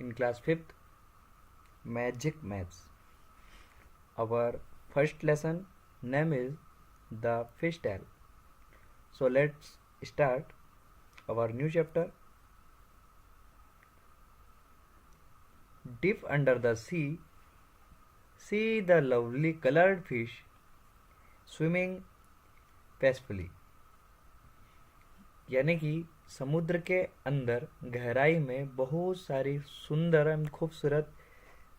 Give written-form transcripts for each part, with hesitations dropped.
in class 5th Magic Maths. Our first lesson name is the fish tale. So let's start our new chapter. Deep under the sea, see the lovely colored fish swimming peacefully. यानी कि समुद्र के अंदर गहराई में बहुत सारी सुंदर एवं खूबसूरत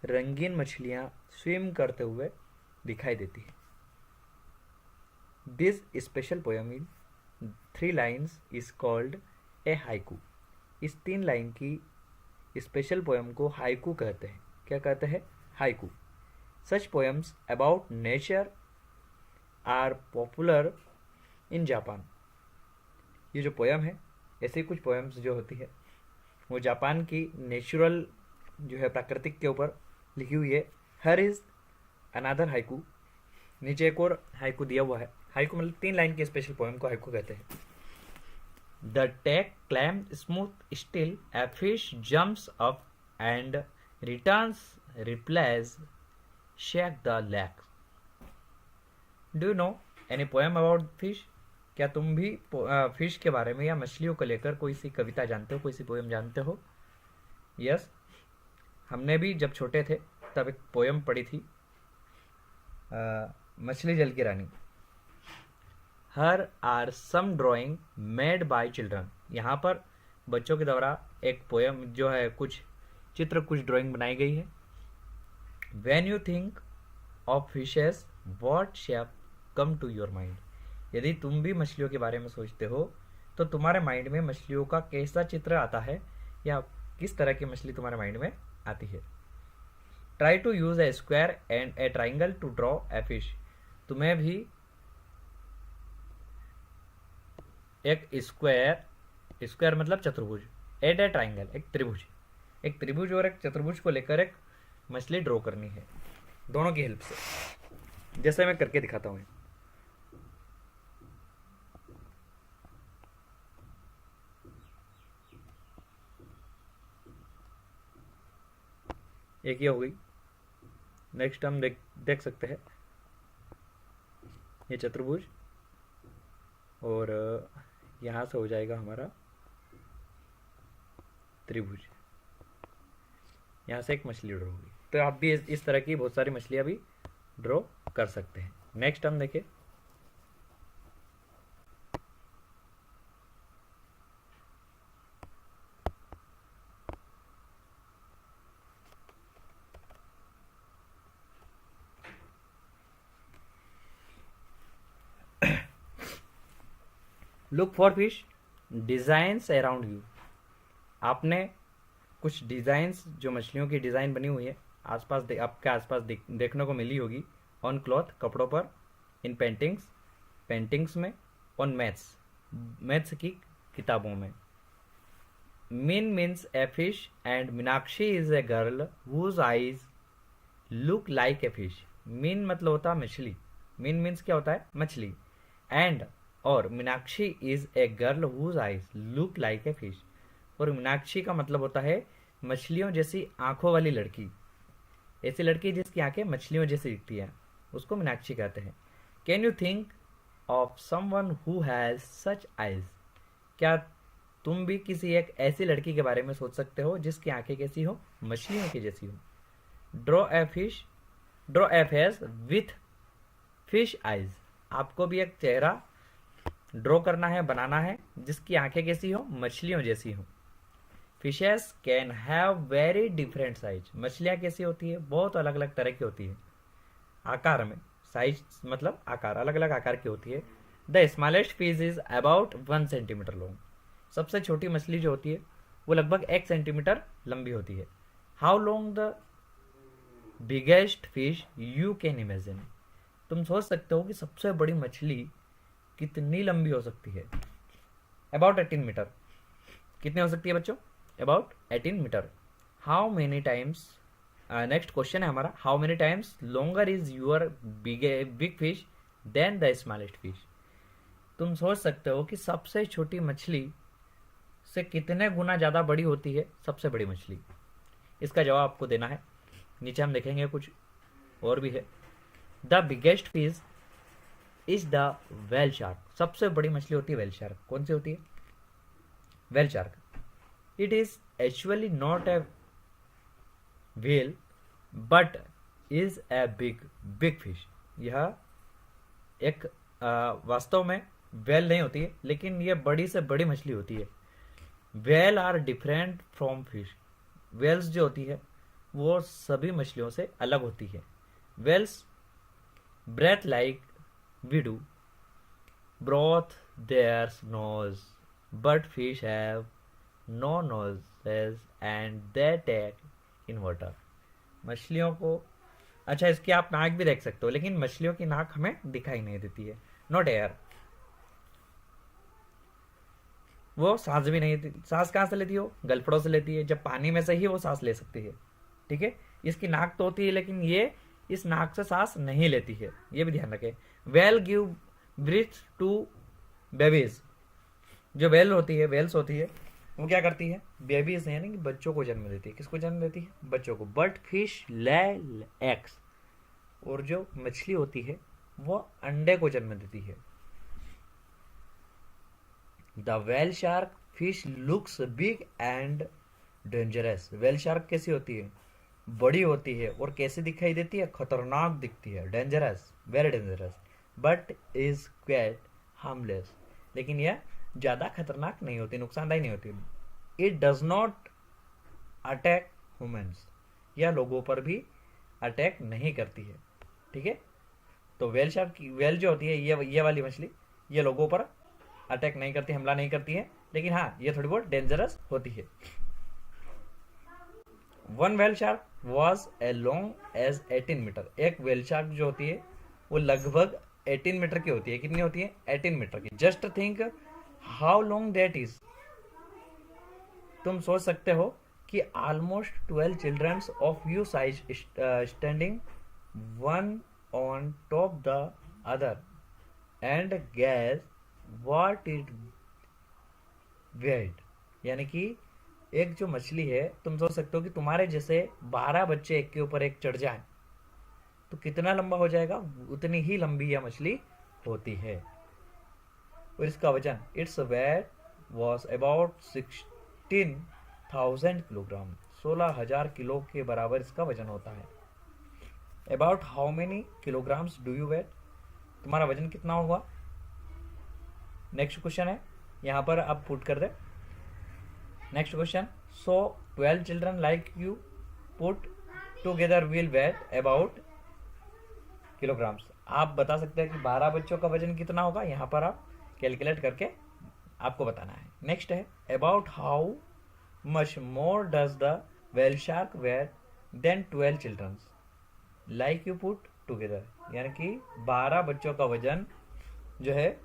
रंगीन मछलियां स्विम करते हुए दिखाई देती है. This special poem in 3 lines is called a haiku. इस 3 लाइन की स्पेशल पोयम को हाइकू कहते हैं. क्या कहते हैं? Haiku. Such poems about nature are popular in Japan. ये जो पोयम है, ऐसी कुछ पोयम्स जो होती है वो जापान की नेचुरल जो है प्राकृतिक के ऊपर लिखी हुई है. हर इज अनदर हाइकू. नीचे एक और हाइकू दिया हुआ है. हाइकू मतलब 3 लाइन की स्पेशल पोयम को हाइकू कहते हैं. The take clam smooth still a fish jumps up and returns replies shake the leg. Do you know any poem about fish? क्या तुम भी फिश के बारे में या मछलियों को लेकर कोई सी कविता जानते हो, कोई सी पोयम जानते हो? यस, हमने भी जब छोटे थे तब एक पोयम पढ़ी थी, मछली जल की रानी. Here are some drawing made by children. यहाँ पर बच्चों के द्वारा एक पोयम जो है, कुछ चित्र, कुछ ड्राइंग बनाई गई है. When you think of fishes what shape come to your mind. यदि तुम भी मछलियों के बारे में सोचते हो तो तुम्हारे माइंड में मछलियों का कैसा चित्र आता है, या किस तरह की मछली तुम्हारे माइंड में आती है. Try to use a square and a triangle to draw a fish. तुम्हें भी एक स्क्वायर मतलब चतुर्भुज, एंड ए ट्राइंगल एक त्रिभुज और एक चतुर्भुज को लेकर एक मछली ड्रॉ करनी है, दोनों की हेल्प से. जैसे मैं करके दिखाता हूँ. एक ये हो गई. नेक्स्ट हम देख सकते हैं ये चतुर्भुज, और यहाँ से हो जाएगा हमारा त्रिभुज. यहाँ से एक मछली ड्रॉ होगी. तो आप भी इस तरह की बहुत सारी मछलियाँ भी ड्रॉ कर सकते हैं. नेक्स्ट हम देखें. Look for fish designs around you. आपने कुछ डिजाइंस, जो मछलियों की डिजाइन बनी हुई है आसपास आपके आसपास देखने को मिली होगी. ऑन क्लॉथ, कपड़ों पर. इन पेंटिंग्स में. ऑन मैथ्स की किताबों में. Meen means a fish and Meenakshi is a girl whose eyes look like a fish. Meen मतलब होता है मछली. मीन मीन्स क्या होता है? मछली. एंड और Meenakshi is a girl whose eyes look like a fish. और मीनाक्षी का मतलब होता है मछलियों जैसी आंखों वाली लड़की. ऐसी लड़की जिसकी आंखें मछलियों जैसी दिखती है, उसको मीनाक्षी कहते हैं. Can you think of someone who has such eyes. क्या तुम भी किसी एक ऐसी लड़की के बारे में सोच सकते हो जिसकी आंखें कैसी हो? मछलियों की जैसी हो. Draw a face with fish eyes. आपको भी एक चेहरा ड्रॉ करना है, बनाना है, जिसकी आंखें कैसी हो? मछलियों जैसी हो. Fishes can have very different size. मछलियां कैसी होती है? बहुत अलग अलग तरह की होती है. आकार में, साइज मतलब आकार, अलग अलग आकार की होती है. The smallest fish is about 1 centimetre long. सबसे छोटी मछली जो होती है वो लगभग 1 सेंटीमीटर लंबी होती है. How long the biggest fish you can imagine. तुम सोच सकते हो कि सबसे बड़ी मछली कितनी लंबी हो सकती है? About 18 metre. कितनी हो सकती है बच्चों? About 18 metre. How many times, next question है हमारा, how many times longer is your big fish than the smallest fish. तुम सोच सकते हो कि सबसे छोटी मछली से कितने गुना ज्यादा बड़ी होती है सबसे बड़ी मछली. इसका जवाब आपको देना है। नीचे हम देखेंगे कुछ और भी है। The biggest fish is the whale shark. सबसे बड़ी मछली होती है वेल शार्क। कौन सी होती है? Whale shark. It is actually not a whale but is a big fish. यह एक वास्तव में वेल नहीं होती है, लेकिन यह बड़ी से बड़ी मछली होती है। Whale are different from fish. Whales जो होती है वो सभी मछलियों से अलग होती है। Whales breathe like we do, breathe their nose, but fish have no noses and they take in water. मछलियों को, अच्छा इसकी आप नाक भी देख सकते हो, लेकिन मछलियों की नाक हमें दिखाई नहीं देती है। Not air. वो सांस भी नहीं, सांस कहाँ से लेती हो? गलफड़ों से लेती है। जब पानी में से ही वो सांस ले सकती है। ठीक है, इसकी नाक तो होती है, लेकिन ये इस नाक से सांस नहीं लेती है, ये भी ध्यान रखें। Whale give birth to babies. जो वेल होती है, वेल्स होती है, वो क्या करती है? बेबीज यानी कि बच्चों को जन्म देती है। किसको जन्म देती है? बच्चों को। But fish lay eggs. और जो मछली होती है वो अंडे को जन्म देती है। The whale shark fish looks big and dangerous. Whale shark कैसी होती है? बड़ी होती है और कैसे दिखाई देती है? खतरनाक दिखती है, dangerous, very dangerous. But is quite harmless. लेकिन यह ज्यादा खतरनाक नहीं होती, नुकसानदायी नहीं होती। It does not attack humans. यह लोगों पर भी अटैक नहीं करती है। ठीक है, तो वेल शार्क की, वेल जो होती है ये वाली मछली, ये लोगों पर अटैक नहीं करती, हमला नहीं करती है, लेकिन हाँ ये थोड़ी बहुत डेंजरस होती है। One whale shark was a long as 18 metre. एक वेल शार्क जो होती है वो लगभग 18 मीटर की होती है। कितनी होती है? 18 मीटर की। Just think how long that is. तुम सोच सकते हो कि almost 12 childrens of you size standing one on top the other and guess what it weight. यानी कि एक जो मछली है, तुम सोच सकते हो कि तुम्हारे जैसे 12 बच्चे एक के ऊपर एक चढ़ जाएं तो कितना लंबा हो जाएगा? उतनी ही लंबी यह मछली होती है। और इसका वजन, its weight was about 16,000 kilogram. 16,000 kilo के बराबर इसका वजन होता है। About how many kilograms do you weight? तुम्हारा वजन कितना होगा? नेक्स्ट क्वेश्चन है, यहां पर आप पुट कर दे। Next question, so 12 children like you put together will weigh about kilograms. आप बता सकते हैं कि 12 बच्चों का वजन कितना होगा, यहां पर आप कैलकुलेट करके आपको बताना है। नेक्स्ट है, about how much more does the whale shark weight than 12 children like you put together. यानी कि 12 बच्चों का वजन जो है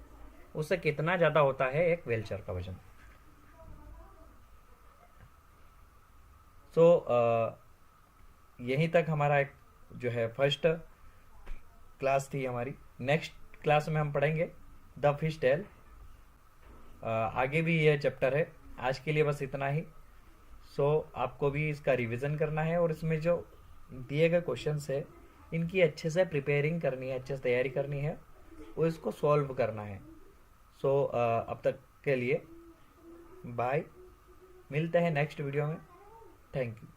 उससे कितना ज्यादा होता है एक वेल शार्क का वजन। सो यहीं तक हमारा एक जो है फर्स्ट क्लास थी हमारी। नेक्स्ट क्लास में हम पढ़ेंगे द फिश टेल। आगे भी ये चैप्टर है। आज के लिए बस इतना ही। सो आपको भी इसका रिवीजन करना है और इसमें जो दिए गए क्वेश्चंस है इनकी अच्छे से प्रिपेयरिंग करनी है, अच्छे से तैयारी करनी है और इसको सॉल्व करना है। सो अब तक के लिए बाय, मिलते हैं नेक्स्ट वीडियो में। Thank you.